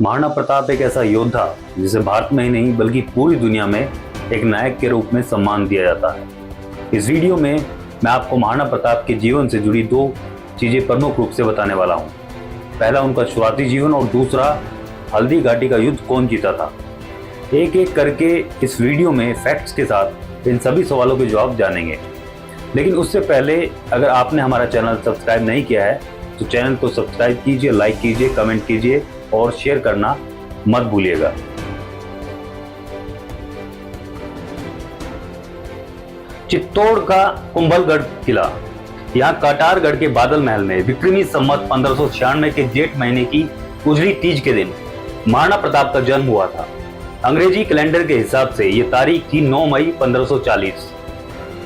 महाराणा प्रताप एक ऐसा योद्धा जिसे भारत में ही नहीं बल्कि पूरी दुनिया में एक नायक के रूप में सम्मान दिया जाता है। इस वीडियो में मैं आपको महाराणा प्रताप के जीवन से जुड़ी दो चीजें प्रमुख रूप से बताने वाला हूँ। पहला उनका शुरुआती जीवन और दूसरा हल्दी घाटी का युद्ध कौन जीता था। एक एक करके इस वीडियो में फैक्ट्स के साथ इन सभी सवालों के जवाब जानेंगे। लेकिन उससे पहले अगर आपने हमारा चैनल सब्सक्राइब नहीं किया है तो चैनल को सब्सक्राइब कीजिए, लाइक कीजिए, कमेंट कीजिए और शेयर करना मत भूलिएगा। चित्तौड़ का कुंभलगढ़ किला, यहाँ काटारगढ़ के बादल महल में विक्रमी संवत 1596 के जेठ महीने की उजली तीज के दिन महाराणा प्रताप का जन्म हुआ था। अंग्रेजी कैलेंडर के हिसाब से ये तारीख थी 9 मई 1540।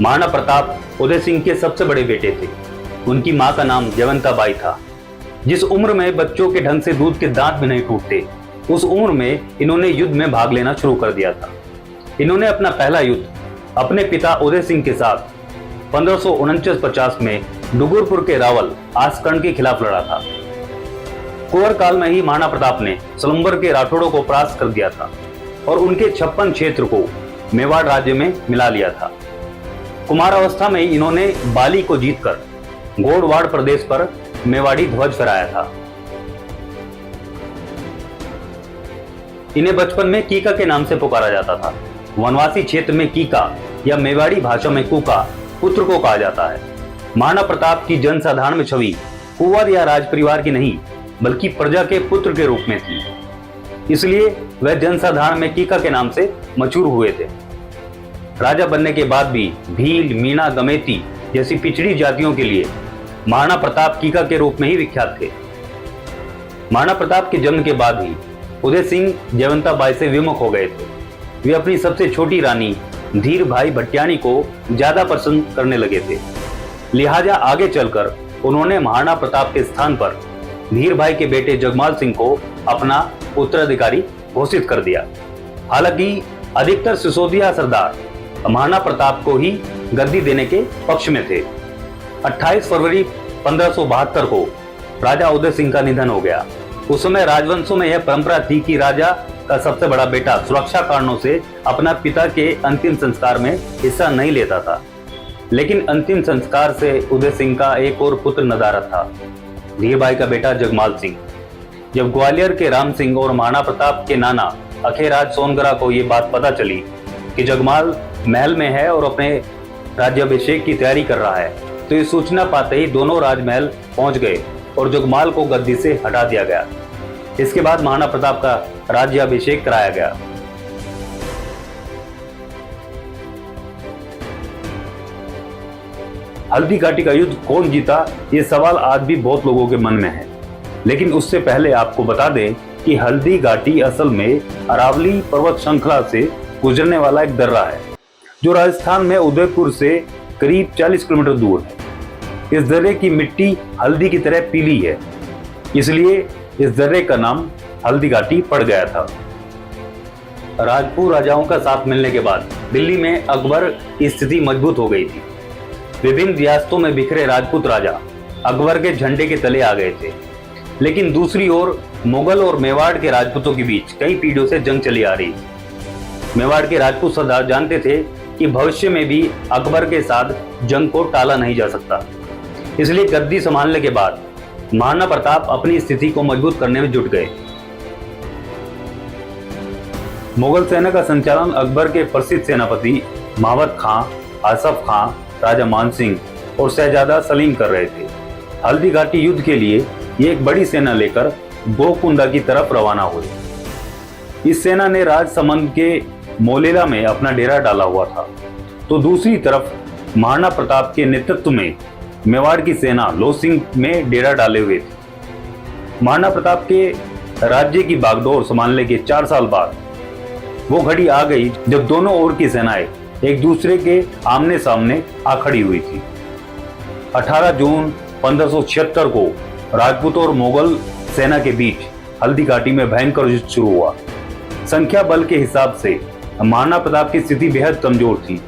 महाराणा प्रताप उदय सिंह के सबसे बड़े बेटे थे। उनकी मां का नाम जयवंता बाई था। जिस उम्र में बच्चों के ढंग से दूध के दांत भी नहीं टूटते, उस उम्र में इन्होंने युद्ध में भाग लेना शुरू कर दिया था। इन्होंने अपना पहला युद्ध अपने पिता उदय सिंह के साथ 1549-50 में डुगुरपुर के रावल आसकर्ण के खिलाफ लड़ा था। कुंवर काल में ही महाराणा प्रताप ने सलुम्बर के राठौड़ों को परास्त कर दिया था और उनके 56 क्षेत्र को मेवाड़ राज्य में मिला लिया था। कुमारावस्था में इन्होंने बाली को जीतकर गोड़वाड़ प्रदेश पर मेवाड़ी ध्वज फहराया था। इन्हें बचपन में कीका के नाम से पुकारा जाता था। वनवासी क्षेत्र में कीका या मेवाड़ी भाषा में कुका पुत्र को कहा जाता है। महाराणा प्रताप की जनसाधारण में छवि कुंवर या राजपरिवार की नहीं बल्कि प्रजा के पुत्र के रूप में थी। इसलिए वह जनसाधारण में कीका के नाम से मशहूर हुए थे। राजा बनने के बाद भी भील, मीणा, गमेती जैसी पिछड़ी जातियों के लिए महाराणा प्रताप कीका के रूप में ही विख्यात थे। महाराणा प्रताप के जन्म के बाद ही उदय सिंह जयवंता बाई से विमुख हो गए थे। वे अपनी सबसे छोटी रानी धीर भाई भट्टियाणी को ज्यादा पसंद करने लगे थे। लिहाजा आगे चलकर उन्होंने महाराणा प्रताप के स्थान पर धीर भाई के बेटे जगमाल सिंह को अपना उत्तराधिकारी घोषित कर दिया। हालांकि अधिकतर सिसोदिया सरदार महाराणा प्रताप को ही गद्दी देने के पक्ष में थे। 28 फरवरी 1572 को राजा उदय सिंह का निधन हो गया। उस समय राजवंशों में यह परंपरा थी कि राजा का सबसे बड़ा बेटा सुरक्षा कारणों से अपना पिता के अंतिम संस्कार में हिस्सा नहीं लेता था। लेकिन अंतिम संस्कार से उदय सिंह का एक और पुत्र नदारद था, धीर भाई का बेटा जगमाल सिंह। जब ग्वालियर के राम सिंह और महाराणा प्रताप के नाना अखेराज सोनगरा को ये बात पता चली कि जगमाल महल में है और अपने राज्याभिषेक की तैयारी कर रहा है, तो ये सूचना पाते ही दोनों राजमहल पहुंच गए और जगमाल को गद्दी से हटा दिया गया। इसके बाद महाराणा प्रताप का राज्याभिषेक कराया गया। हल्दी घाटी का युद्ध कौन जीता, ये सवाल आज भी बहुत लोगों के मन में है। लेकिन उससे पहले आपको बता दें कि हल्दी घाटी असल में अरावली पर्वत श्रृंखला से गुजरने वाला एक दर्रा है जो राजस्थान में उदयपुर से करीब 40 किलोमीटर दूर है। इस दर्रे की मिट्टी हल्दी की तरह पीली है, इसलिए इस दर्रे का नाम हल्दी घाटी पड़ गया था। राजपूत राजाओं का साथ मिलने के बाद दिल्ली में अकबर की स्थिति मजबूत हो गई थी। विभिन्न रियासतों में बिखरे राजपूत राजा अकबर के झंडे के तले आ गए थे। लेकिन दूसरी ओर मुगल और मेवाड़ के राजपूतों के बीच कई पीढ़ियों से जंग चली आ रही थी। मेवाड़ के राजपूत सरदार जानते थे कि भविष्य में भी अकबर के साथ जंग को टाला नहीं जा सकता। इसलिए गद्दी संभालने के बाद महाराणा प्रताप अपनी स्थिति को मजबूत करने में जुट गए। मुगल सेना का संचालन अकबर के प्रसिद्ध सेनापति मावत खां, आसफ खां, राजा मान सिंह और शहजादा सलीम कर रहे थे। हल्दी घाटी युद्ध के लिए ये एक बड़ी सेना लेकर गोकुंडा की तरफ रवाना हुए। इस सेना ने राजसमंद के मोलेला में अपना डेरा डाला हुआ था, तो दूसरी तरफ महाराणा प्रताप के नेतृत्व में मेवाड़ की सेना लोसिंग में डेरा डाले हुए थी। महाराणा प्रताप के राज्य की बागडोर संभालने के 4 साल बाद वो घड़ी आ गई जब दोनों ओर की सेनाएं एक दूसरे के आमने सामने आ खड़ी हुई थी। 18 जून 1576 को राजपूतों और मुगल सेना के बीच हल्दी घाटी में भयंकर युद्ध शुरू हुआ। संख्या बल के हिसाब से महाराणा प्रताप की स्थिति बेहद कमजोर थी।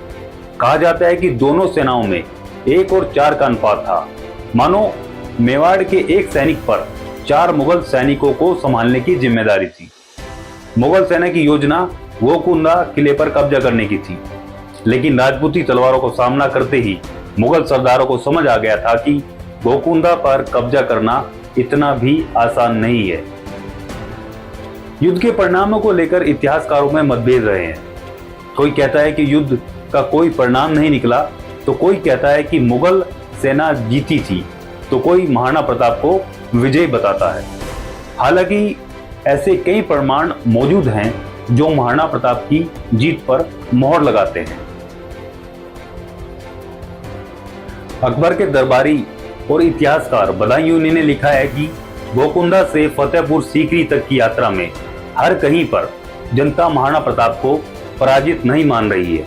कहा जाता है कि दोनों सेनाओं में 1 और 4 का अनुपात था। मानो मेवाड़ के एक सैनिक पर 4 मुगल सैनिकों को संभालने की जिम्मेदारी थी। मुगल सेना की योजना गोकुंदा किले पर कब्जा करने की थी, लेकिन राजपूती तलवारों को सामना करते ही मुगल सरदारों को समझ आ गया था कि गोकुंदा पर कब्जा करना इतना भी आसान नहीं है। युद्ध के परिणामों को लेकर इतिहासकारों में मतभेद रहे हैं। कोई कहता है कि युद्ध का कोई परिणाम नहीं निकला, तो कोई कहता है कि मुगल सेना जीती थी, तो कोई महाराणा प्रताप को विजयी बताता है। हालांकि ऐसे कई प्रमाण मौजूद हैं जो महाराणा प्रताप की जीत पर मोहर लगाते हैं। अकबर के दरबारी और इतिहासकार बदायूंनी ने लिखा है कि गोकुंदा से फतेहपुर सीकरी तक की यात्रा में हर कहीं पर जनता महाराणा प्रताप को पराजित नहीं मान रही है।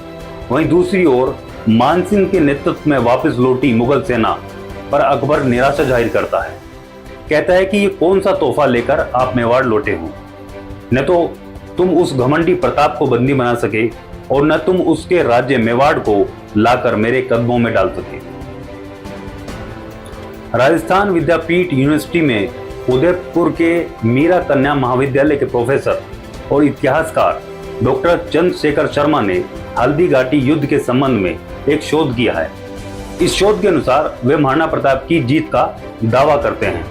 वहीं दूसरी ओर मानसिंह के नेतृत्व में वापस लौटी मुगल सेना पर अकबर निराशा जाहिर करता है। कहता है कि ये कौन सा तोहफा लेकर आप मेवाड़ लौटे हो, न तो तुम उस घमंडी प्रताप को बंदी बना सके और न तुम उसके राज्य मेवाड़ को लाकर मेरे कदमों में डाल सके। राजस्थान विद्यापीठ यूनिवर्सिटी में उदयपुर के मीरा कन्या महाविद्यालय के प्रोफेसर और इतिहासकार डॉक्टर चंद्रशेखर शर्मा ने हल्दी घाटी युद्ध के संबंध में एक शोध किया है। इस शोध के अनुसार वे महाराणा प्रताप की जीत का दावा करते हैं।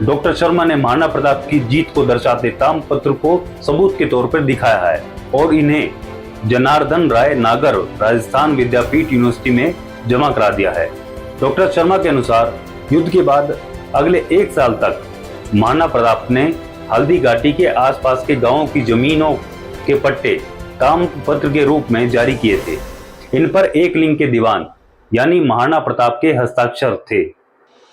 डॉक्टर शर्मा ने महाराणा प्रताप की जीत को दर्शाते ताम्रपत्र को सबूत के तौर पर दिखाया है और इन्हें जनार्दन राय नागर राजस्थान विद्यापीठ यूनिवर्सिटी में जमा करा दिया है। डॉक्टर शर्मा के अनुसार युद्ध के बाद अगले 1 साल तक महाराणा प्रताप ने हल्दी घाटी के आसपास के गांवों की जमीनों के पट्टे ताम्रपत्र के रूप में जारी किए थे। इन पर एक लिंग के दीवान यानी महाराणा प्रताप के हस्ताक्षर थे।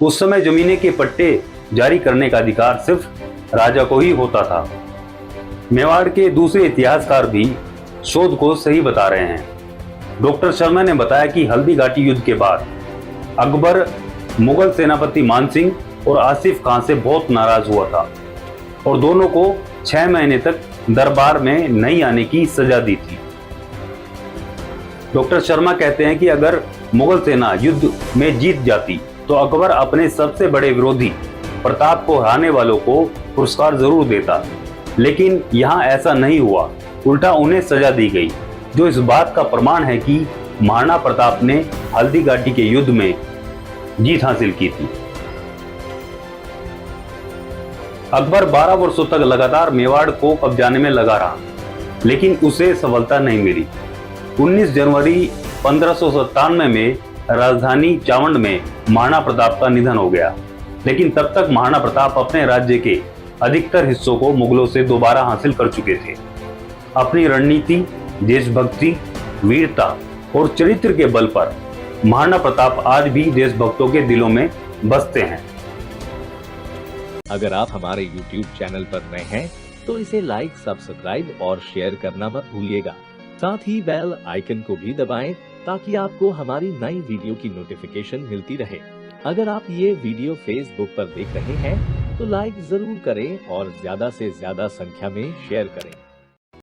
उस समय जमीने के पट्टे जारी करने का अधिकार सिर्फ राजा को ही होता था। मेवाड़ के दूसरे इतिहासकार भी शोध को सही बता रहे हैं। डॉक्टर शर्मा ने बताया कि हल्दी घाटी युद्ध के बाद अकबर मुगल सेनापति मानसिंह और आसिफ खान से बहुत नाराज हुआ था और दोनों को 6 महीने तक दरबार में नहीं आने की सजा दी थी। डॉक्टर शर्मा कहते हैं कि अगर मुगल सेना युद्ध में जीत जाती तो अकबर अपने सबसे बड़े विरोधी प्रताप को हराने वालों को पुरस्कार जरूर देता, लेकिन यहाँ ऐसा नहीं हुआ। उल्टा उन्हें सजा दी गई, जो इस बात का प्रमाण है कि महाराणा प्रताप ने हल्दी घाटी के युद्ध में जीत हासिल की थी। अकबर 12 वर्षों तक लगातार मेवाड़ को कब्जाने में लगा रहा, लेकिन उसे सफलता नहीं मिली। 19 जनवरी 1597 में राजधानी चावंड में महाराणा प्रताप का निधन हो गया, लेकिन तब तक महाराणा प्रताप अपने राज्य के अधिकतर हिस्सों को मुगलों से दोबारा हासिल कर चुके थे। अपनी रणनीति, देशभक्ति, वीरता और चरित्र के बल पर महाराणा प्रताप आज भी देशभक्तों के दिलों में बसते हैं। अगर आप हमारे YouTube चैनल पर नए हैं तो इसे लाइक, सब्सक्राइब और शेयर करना मत भूलिएगा। साथ ही बेल आइकन को भी दबाएं ताकि आपको हमारी नई वीडियो की नोटिफिकेशन मिलती रहे। अगर आप ये वीडियो Facebook पर देख रहे हैं तो लाइक जरूर करें और ज्यादा से ज्यादा संख्या में शेयर करें।